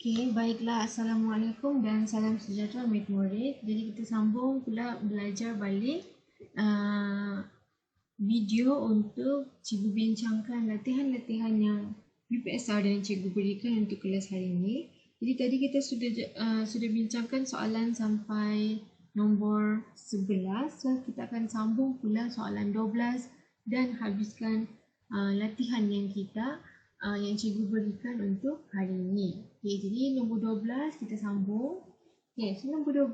Okey, baiklah. Assalamualaikum dan salam sejahtera murid-murid. Jadi kita sambung pula belajar balik video untuk cikgu bincangkan latihan-latihan yang UPSR dan cikgu berikan untuk kelas hari ini. Jadi tadi kita sudah bincangkan soalan sampai nombor 11. So kita akan sambung pula soalan 12 dan habiskan latihan yang yang cikgu berikan untuk hari ini. Okay, jadi nombor 12 kita sambung. Okay, so nombor 12,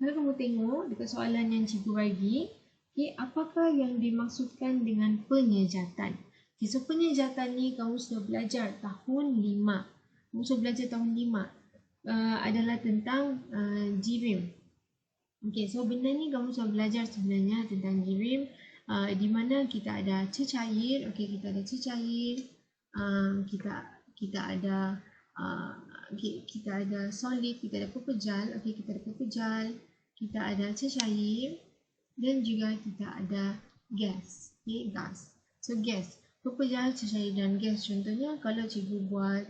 kalau kamu tengok dekat soalan yang cikgu bagi, okay, apakah yang dimaksudkan dengan penyejatan? Okay, so penyejatan ni kamu sudah belajar tahun 5. Kamu sudah belajar tahun 5 adalah tentang jirim. Okay, so benda ni kamu sudah belajar sebenarnya tentang jirim, di mana kita ada cecair. Okay, kita ada cecair, kita ada kita ada solid, kita ada pepejal. Okay, kita ada pepejal, kita ada cecair dan juga kita ada gas. Okay, gas. So gas, pepejal, cecair dan gas. Contohnya kalau cikgu buat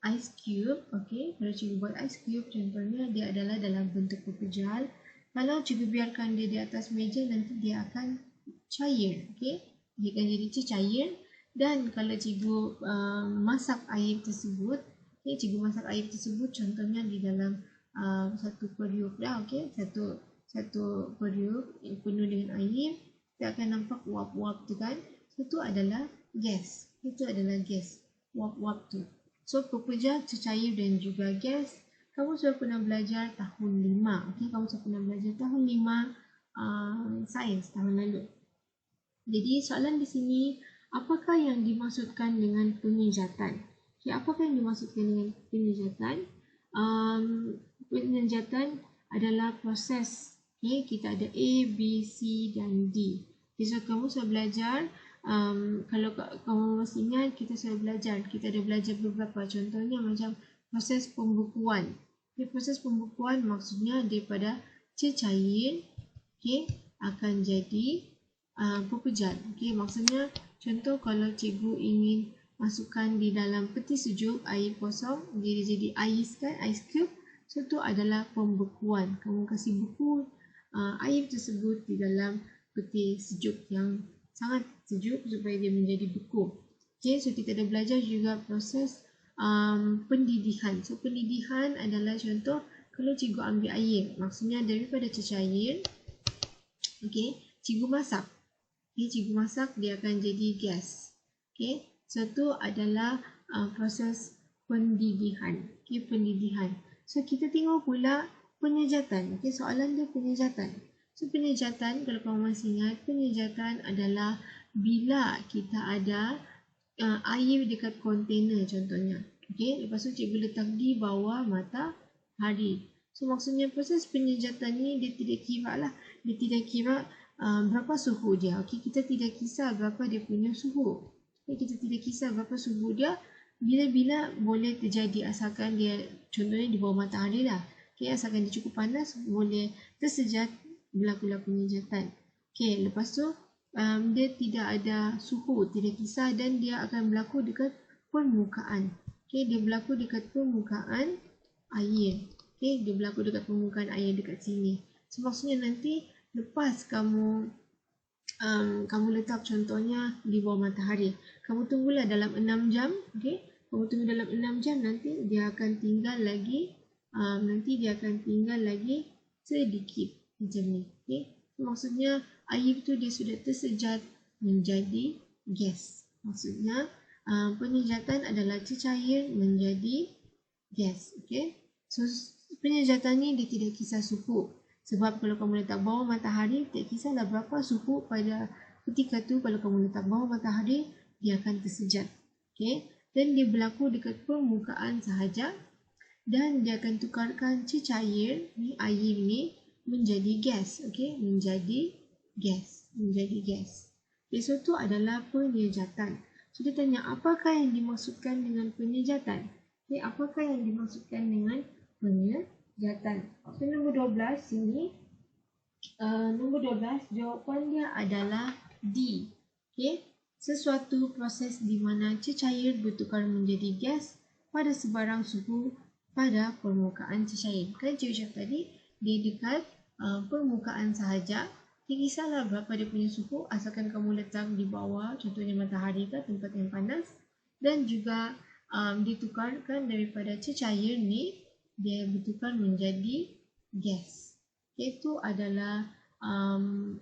ice cube, okay, kalau cikgu buat ice cube contohnya dia adalah dalam bentuk pepejal. Kalau cikgu biarkan dia di atas meja, nanti dia akan cair. Okay, dia akan jadi cecair. Dan kalau cikgu masak air tersebut, okay, cikgu masak air tersebut contohnya di dalam satu periuk dah, okay, satu periuk yang penuh dengan air, kita akan nampak uap-uap tu kan. So itu adalah gas. Itu adalah gas. Uap-uap tu. So pepejal, cecair dan juga gas, kamu sudah pernah belajar tahun 5. Okay, kamu sudah pernah belajar tahun 5 sains tahun lalu. Jadi soalan di sini, apakah yang dimaksudkan dengan penyejatan? Okay, apakah yang dimaksudkan dengan penyejatan? Penyejatan adalah proses. Okay, kita ada A, B, C dan D. Okay, so kamu sudah belajar. Kalau kamu masih ingat, kita sudah belajar. Kita ada belajar beberapa. Contohnya macam proses pembukuan. Okay, proses pembukuan maksudnya daripada cecair, okay, akan jadi pepejal. Okay, maksudnya contoh kalau cikgu ingin masukkan di dalam peti sejuk air kosong, dia jadi ais kan, ice cube. So itu adalah pembekuan. Kamu kasih beku air tersebut di dalam peti sejuk yang sangat sejuk supaya dia menjadi beku. Okay, so kita ada belajar juga proses pendidihan. So pendidihan adalah contoh kalau cikgu ambil air, maksudnya daripada cecair, okay, cikgu masak. Okay, cikgu masak, dia akan jadi gas. Okay, so itu adalah proses pendidihan. Okay, pendidihan. So kita tengok pula penyejatan. Okay, soalan dia penyejatan. So penyejatan, kalau kamu masih ingat, penyejatan adalah bila kita ada air dekat kontainer contohnya. Okay, lepas tu cikgu letak di bawah matahari. So maksudnya proses penyejatan ni dia tidak kira lah. Dia tidak kira berapa suhu dia. Okay, kita tidak kisah berapa dia punya suhu. Okay, kita tidak kisah berapa suhu dia. Bila-bila boleh terjadi asalkan dia contohnya di bawah matahari lah. Okay, asalkan dia cukup panas, boleh tersejat, berlakulah penyejatan. Okay, lepas tu dia tidak ada suhu, tidak kisah, dan dia akan berlaku dekat permukaan. Okay, dia berlaku dekat permukaan air. Okay, dia berlaku dekat permukaan air dekat sini. So maksudnya nanti lepas kamu letak contohnya di bawah matahari, kamu tunggulah dalam 6 jam. Okay, kamu tunggu dalam 6 jam, nanti dia akan tinggal lagi sedikit macam ni. Okay, maksudnya air tu dia sudah tersejat menjadi gas. Maksudnya penyejatan adalah cecair menjadi gas. Okay, so penyejatan ni dia tidak kisah suhu. Sebab kalau kamu letak bawah matahari, tak kisahlah berapa suhu pada ketika tu, kalau kamu letak bawah matahari, dia akan tersejat. Okay, dan dia berlaku dekat permukaan sahaja, dan dia akan tukarkan cecair ni, air ni menjadi gas. Okay, menjadi gas. Okay, so itu adalah penyejatan. So dia tanya, apakah yang dimaksudkan dengan penyejatan? Okay, apakah yang dimaksudkan dengan penyejatan? So nombor 12 sini, nombor 12 jawapannya adalah D. Okay, sesuatu proses di mana cecair bertukar menjadi gas pada sebarang suhu pada permukaan cecair. Kan cikgu cakap tadi, dia dekat permukaan sahaja. Tak kisahlah berapa dia punya suhu, asalkan kamu letak di bawah, contohnya matahari ke tempat yang panas. Dan juga ditukarkan daripada cecair ni, dia bertukar menjadi gas. Itu adalah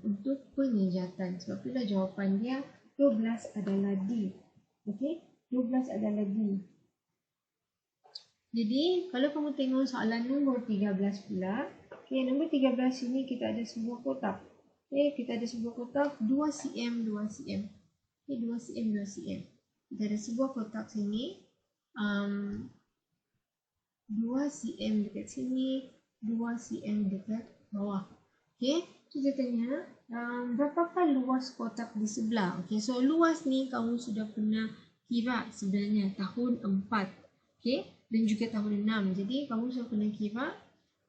untuk penyejatan. Sebab itulah jawapan dia 12 adalah D. Okey, 12 adalah D. Jadi, kalau kamu tengok soalan nombor 13 pula, okey, nombor 13 sini kita ada sebuah kotak. Okey, kita ada sebuah kotak 2 cm, 2 cm. Okey, 2 cm, 2 cm. Kita ada sebuah kotak sini, 2 cm dekat sini, 2 cm dekat bawah. Okey, kita tanya berapakah luas kotak di sebelah? Okey, so luas ni kamu sudah pernah kira sebenarnya tahun 4. Okey, dan juga tahun 6. Jadi kamu sudah pernah kira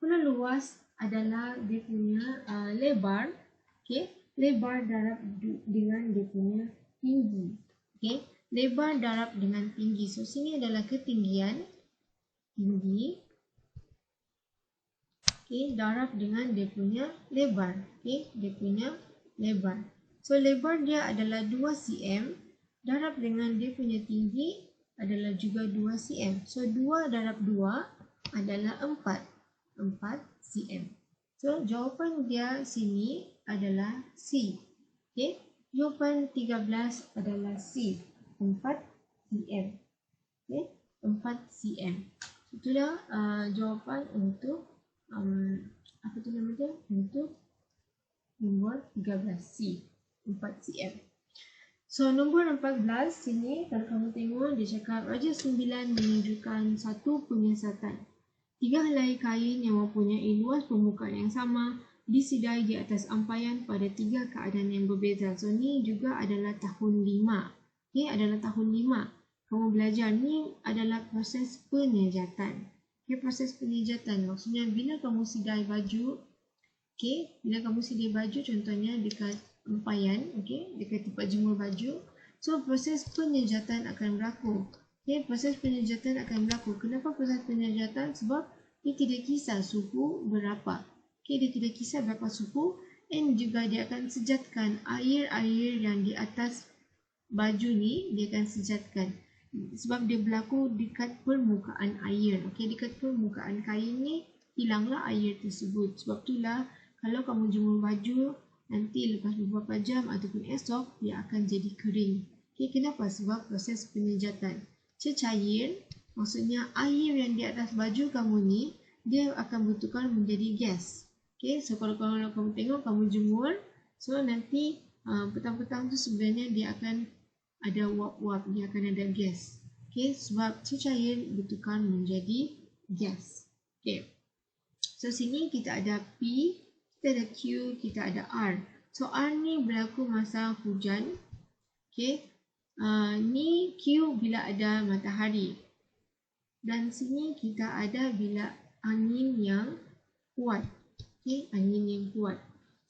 kalau luas adalah dia punya lebar. Okey, lebar darab dengan dia punya tinggi. Okey, lebar darab dengan tinggi. So sini adalah ketinggian, tinggi. Okey, darab dengan dia punya lebar. Okey, dia punya lebar. So lebar dia adalah 2 cm, darab dengan dia punya tinggi adalah juga 2 cm. So 2 darab 2 adalah 4 cm. So jawapan dia sini adalah C. Okey, jawapan 13 adalah C, 4 cm. Okey, 4 cm. Itulah jawapan untuk apa tu nama dia? Untuk nombor 13, C, 4 cm. So nombor 14 sini kalau kamu tengok dia cakap radius 9 menunjukkan satu penyiasatan. 3 helai kain yang mempunyai luas permukaan yang sama disidai di atas ampaian pada 3 keadaan yang berbeza. So ni juga adalah tahun 5. Okay, adalah tahun 5. Kamu belajar ni adalah proses penyejatan. Okay, proses penyejatan maksudnya bila kamu sidai baju, okay, bila kamu sidai baju contohnya dekat ampaian, okay, dekat tempat jemur baju, so proses penyejatan akan berlaku. Okay, proses penyejatan akan berlaku. Kenapa proses penyejatan? Sebab dia tidak kisah suhu berapa. Okay, dia tidak kisah berapa suhu, dan juga dia akan sejatkan air-air yang di atas baju ni, dia akan sejatkan. Sebab dia berlaku dekat permukaan air. Okay, dekat permukaan kain ni, hilanglah air tersebut. Sebab itulah, kalau kamu jemur baju, nanti lepas beberapa jam ataupun esok, dia akan jadi kering. Okay, kenapa? Sebab proses penyejatan. Cecair, maksudnya air yang di atas baju kamu ni, dia akan bertukar menjadi gas. Okay, so kalau kamu tengok, kamu jemur, so nanti petang-petang tu sebenarnya dia akan ada uap-uap, dia akan ada gas. Okay, sebab cecair bertukar menjadi gas. Okay, so sini kita ada P, kita ada Q, kita ada R. So R ni berlaku masa hujan. Okay, ni Q bila ada matahari. Dan sini kita ada bila angin yang kuat. Okay, angin yang kuat.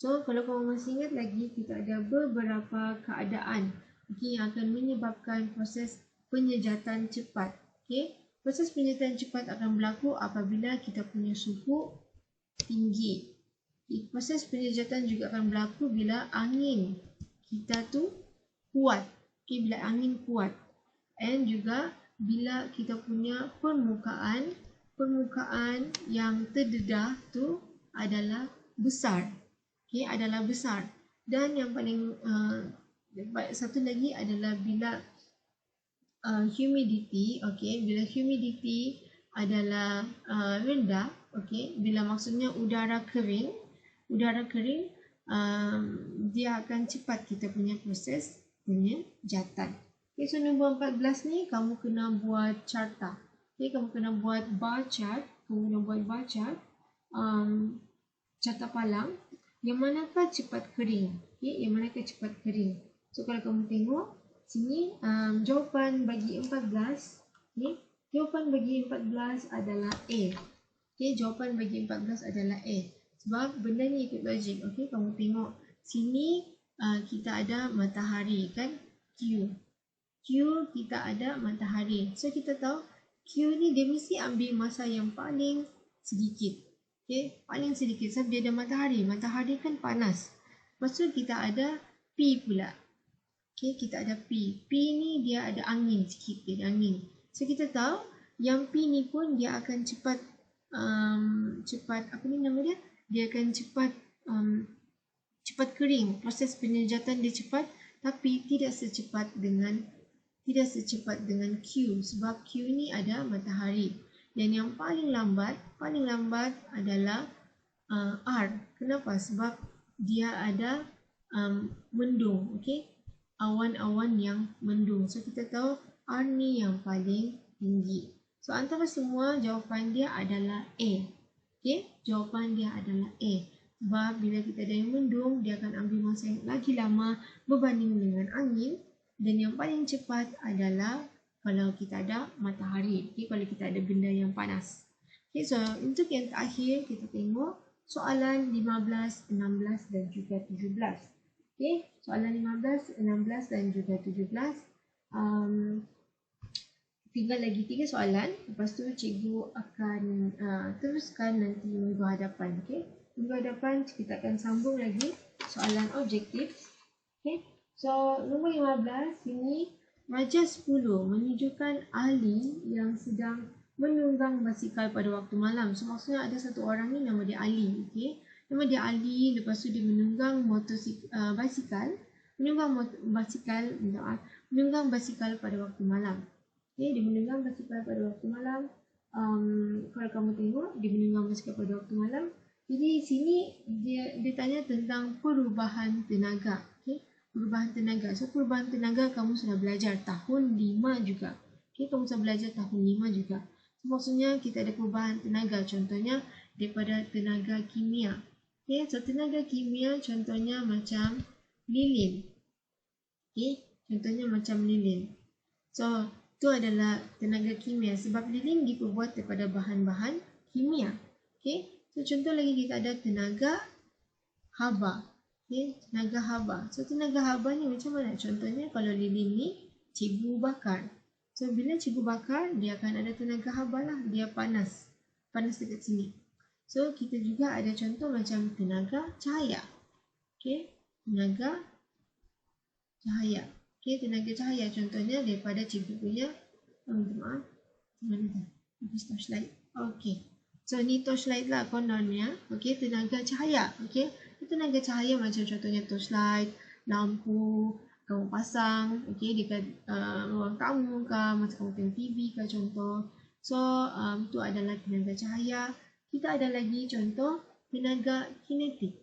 So kalau kamu masih ingat lagi, kita ada beberapa keadaan, okay, yang akan menyebabkan proses penyejatan cepat. Okay, proses penyejatan cepat akan berlaku apabila kita punya suhu tinggi. Okay, proses penyejatan juga akan berlaku bila angin kita tu kuat. Okay, bila angin kuat. And juga bila kita punya permukaan yang terdedah tu adalah besar. Okay, adalah besar. Dan yang paling satu lagi adalah bila humidity, okay, bila humidity adalah rendah, okay, bila maksudnya udara kering, dia akan cepat kita punya proses penyejatan. Okay, so nombor 14 ni kamu kena buat carta. Okay, kamu kena buat bar chart, carta palang. Yang manakah cepat kering? Okay, yang manakah cepat kering? So kalau kamu tengok sini, jawapan bagi 14, okay, jawapan bagi 14 adalah A. Okay, jawapan bagi 14 adalah A. Sebab benda ni ikut logik. Okay, kamu tengok sini kita ada matahari kan, Q kita ada matahari. So kita tahu Q ni dia mesti ambil masa yang paling sedikit. Okay, paling sedikit sebab dia ada matahari. Matahari kan panas. Lepas tu kita ada P pula. Okay, kita ada P. P ni dia ada angin sikit. Dia ada angin. So kita tahu yang P ni pun dia akan cepat apa ni nama dia? Dia akan cepat kering. Proses penyejatan dia cepat tapi tidak secepat dengan Q sebab Q ni ada matahari. Dan yang paling lambat adalah R. Kenapa? Sebab dia ada mendung, okey? Awan-awan yang mendung. So kita tahu R ni yang paling tinggi. So antara semua jawapan dia adalah A. Okey, jawapan dia adalah A. Sebab bila kita ada yang mendung, dia akan ambil masa yang lagi lama berbanding dengan angin. Dan yang paling cepat adalah kalau kita ada matahari. Okay, kalau kita ada benda yang panas. Okay, so untuk yang terakhir kita tengok soalan 15, 16 dan juga 17. Okay, soalan 15, 16 dan juga 17. Tinggal lagi 3 soalan. Lepas tu cikgu akan teruskan nanti minggu hadapan. Okay, minggu hadapan kita akan sambung lagi soalan objektif. Okay. So, nombor 15 ini Raja 10 menunjukkan Ali yang sedang menunggang basikal pada waktu malam. So, maksudnya ada satu orang ni nama dia Ali. Okay? Nama dia Ali, lepas tu dia menunggang basikal. Menunggang basikal pada waktu malam. Okay? Dia menunggang basikal pada waktu malam. Kalau kamu tengok, dia menunggang basikal pada waktu malam. Jadi, sini dia tanya tentang perubahan tenaga. Okay? Perubahan tenaga. So, perubahan tenaga kamu sudah belajar tahun 5 juga. Okay, kamu sudah belajar tahun 5 juga. So, maksudnya kita ada perubahan tenaga. Contohnya daripada tenaga kimia. Okay, so tenaga kimia contohnya macam lilin. Okay, contohnya macam lilin. So, itu adalah tenaga kimia. Sebab lilin diperbuat daripada bahan-bahan kimia. Okay, so contoh lagi kita ada tenaga haba. Okay, tenaga haba. So, tenaga haba ni macam mana? Contohnya kalau lilin ni cikgu bakar. So, bila cikgu bakar, dia akan ada tenaga haba lah. Dia panas. Panas dekat sini. So, kita juga ada contoh macam tenaga cahaya. Okay, tenaga cahaya. Okay, tenaga cahaya contohnya daripada cikgu punya, maaf, mana dah? Habis torchlight. Okay. So, ni torchlight lah kononnya. Okay, tenaga cahaya. Okay. Tenaga cahaya macam contohnya torchlight, lampu, kamu pasang, okay, dekat ruang tamu ke, macam kamu tengok TV ke contoh. So, itu adalah tenaga cahaya. Kita ada lagi contoh tenaga kinetik.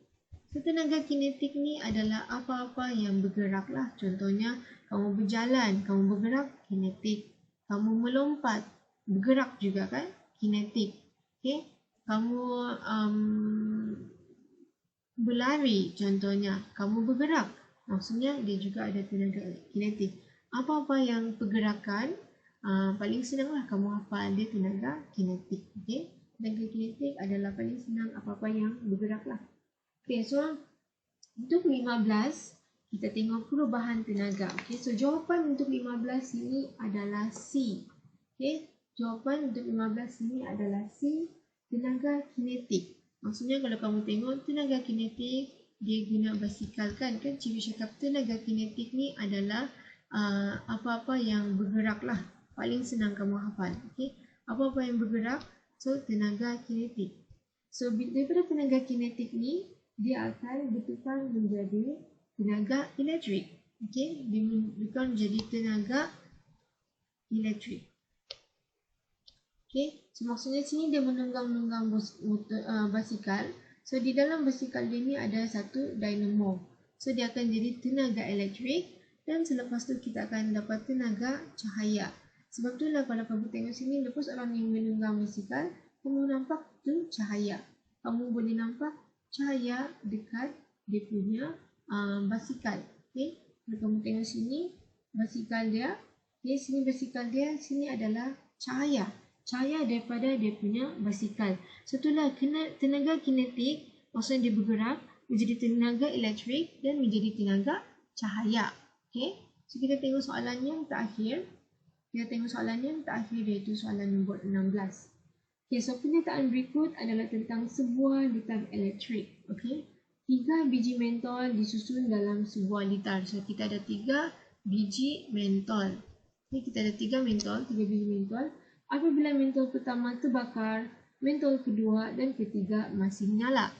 So, tenaga kinetik ni adalah apa-apa yang bergerak lah. Contohnya, kamu berjalan, kamu bergerak, kinetik. Kamu melompat, bergerak juga kan, kinetik. Okay, kamu berlari contohnya, kamu bergerak. Maksudnya dia juga ada tenaga kinetik. Apa-apa yang pergerakan, paling senanglah kamu hafal dia tenaga kinetik. Okay? Tenaga kinetik adalah paling senang apa-apa yang bergerak lah. Okay, so untuk 15, kita tengok perubahan tenaga. Okay, so jawapan untuk 15 ini adalah C. Okay, jawapan untuk 15 ini adalah C, tenaga kinetik. Maksudnya kalau kamu tengok tenaga kinetik, dia guna basikal kan? Kan cikgu cakap tenaga kinetik ni adalah apa-apa yang bergerak lah. Paling senang kamu hafal. Okay? Apa-apa yang bergerak, so tenaga kinetik. So daripada tenaga kinetik ni, dia akan bertukar menjadi tenaga elektrik. Okay? Dia bertukar menjadi tenaga elektrik. Okay, so maksudnya sini dia menunggang basikal. So di dalam basikal dia ni ada satu dynamo. So dia akan jadi tenaga elektrik dan selepas tu kita akan dapat tenaga cahaya. Sebab tu lah kalau kamu tengok sini, lepas orang yang menunggang basikal, kamu nampak tu cahaya. Kamu boleh nampak cahaya dekat dia punya basikal. Okay, kalau kamu tengok sini basikal dia, okay, sini basikal dia, sini adalah cahaya. Cahaya daripada dia punya basikal. So itulah tenaga kinetik, maksudnya dia bergerak menjadi tenaga elektrik dan menjadi tenaga cahaya. Okay, so kita tengok soalan yang terakhir. Kita tengok soalan yang terakhir, iaitu soalan nombor 16. Okay, so pernyataan berikut adalah tentang sebuah litar elektrik. Okay, 3 biji mentol disusun dalam sebuah litar. So kita ada 3 biji mentol. Okay, kita ada 3 biji mentol. Apabila mentol pertama terbakar, mentol kedua dan ketiga masih menyala.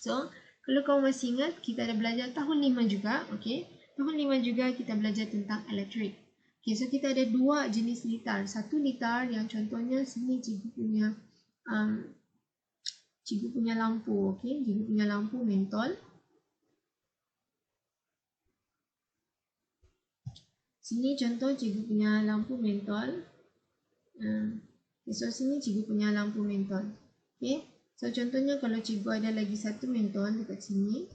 So, kalau kamu masih ingat, kita ada belajar tahun 5 juga. Okay, tahun 5 juga kita belajar tentang elektrik. Okay, so kita ada 2 jenis litar. Satu litar yang contohnya sini cikgu punya lampu. Okay, cikgu punya lampu mentol. Sini contoh cikgu punya lampu mentol. So sini cikgu punya lampu mentol. Okay, so contohnya kalau cikgu ada lagi satu mentol dekat sini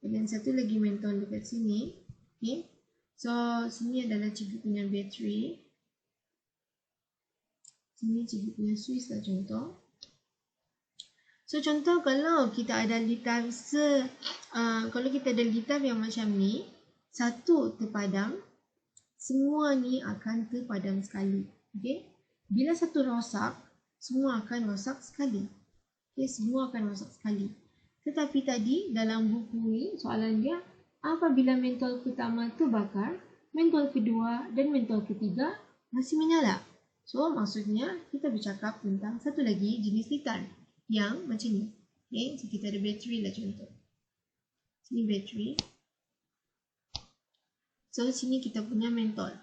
dan satu lagi mentol dekat sini. Okay, so sini adalah cikgu punya bateri. Sini cikgu punya switch lah contoh. So contoh kalau kita ada litar kalau kita ada litar yang macam ni, satu terpadam, semua ni akan terpadam sekali. Okay, bila satu rosak, semua akan rosak sekali. Okay, semua akan rosak sekali. Tetapi tadi dalam buku ni soalan dia, apabila mentol pertama terbakar, mentol kedua dan mentol ketiga masih menyala. So maksudnya kita bercakap tentang satu lagi jenis litar yang macam ni. Okay, so kita ada bateri lah contoh. Sini bateri. So sini kita punya mentol.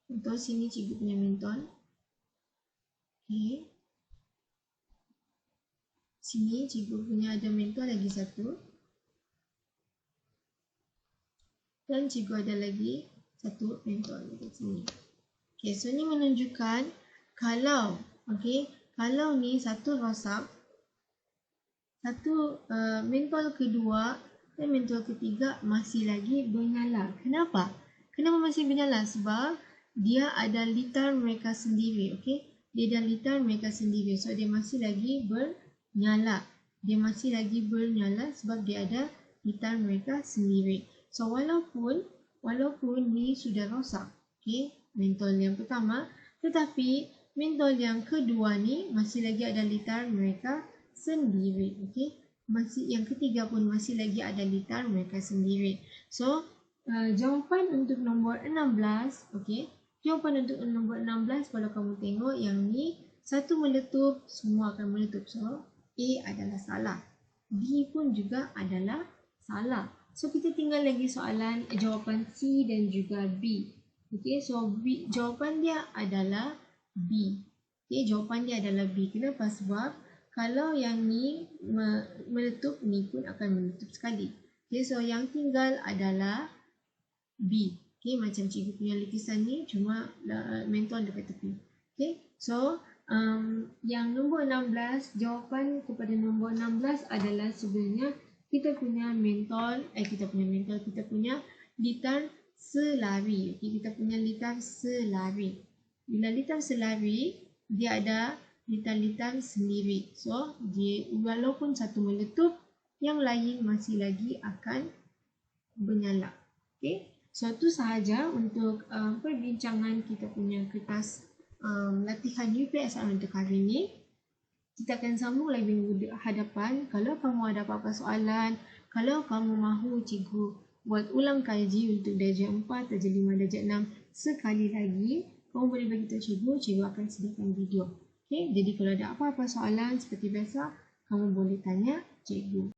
Contoh sini cikgu punya mentol. Okay. Sini cikgu punya ada mentol lagi satu. Dan cikgu ada lagi satu mentol dekat sini. Okay, so ni menunjukkan kalau ni satu rosak, satu mentol kedua dan mentol ketiga masih lagi bernyala. Kenapa? Kenapa masih bernyala? Sebab dia ada litar mereka sendiri. Okay, dia ada litar mereka sendiri. So dia masih lagi bernyala. Dia masih lagi bernyala sebab dia ada litar mereka sendiri. So walaupun ni sudah rosak, okay, mentol yang pertama, tetapi mentol yang kedua ni masih lagi ada litar mereka sendiri. Okay, yang ketiga pun masih lagi ada litar mereka sendiri. So jawapan untuk nombor 16, okay, jawapan untuk nombor 16 kalau kamu tengok yang ni satu meletup, semua akan meletup. So A adalah salah, B pun juga adalah salah. So kita tinggal lagi soalan jawapan C dan juga B. Okay, so jawapan dia adalah B. Okay, jawapan dia adalah B. Kenapa? Sebab kalau yang ni meletup, ni pun akan meletup sekali. Okay, so yang tinggal adalah B. Okay, macam cikgu punya lukisan ni cuma mentol dekat tepi. Okay, so yang nombor 16, jawapan kepada nombor 16 adalah sebenarnya kita punya litar selari. Okay, kita punya litar selari. Bila litar selari, dia ada litar-litar sendiri. So, walaupun satu meletup, yang lain masih lagi akan bernyala. Okay, so itu sahaja untuk perbincangan kita punya kertas latihan UPSR untuk hari ini. Kita akan sambung lagi minggu hadapan. Kalau kamu ada apa-apa soalan, kalau kamu mahu cikgu buat ulang kaji untuk darjah 4, darjah 5, darjah 6 sekali lagi, kamu boleh bagi tahu cikgu akan sediakan video. Okay, jadi kalau ada apa-apa soalan seperti biasa, kamu boleh tanya cikgu.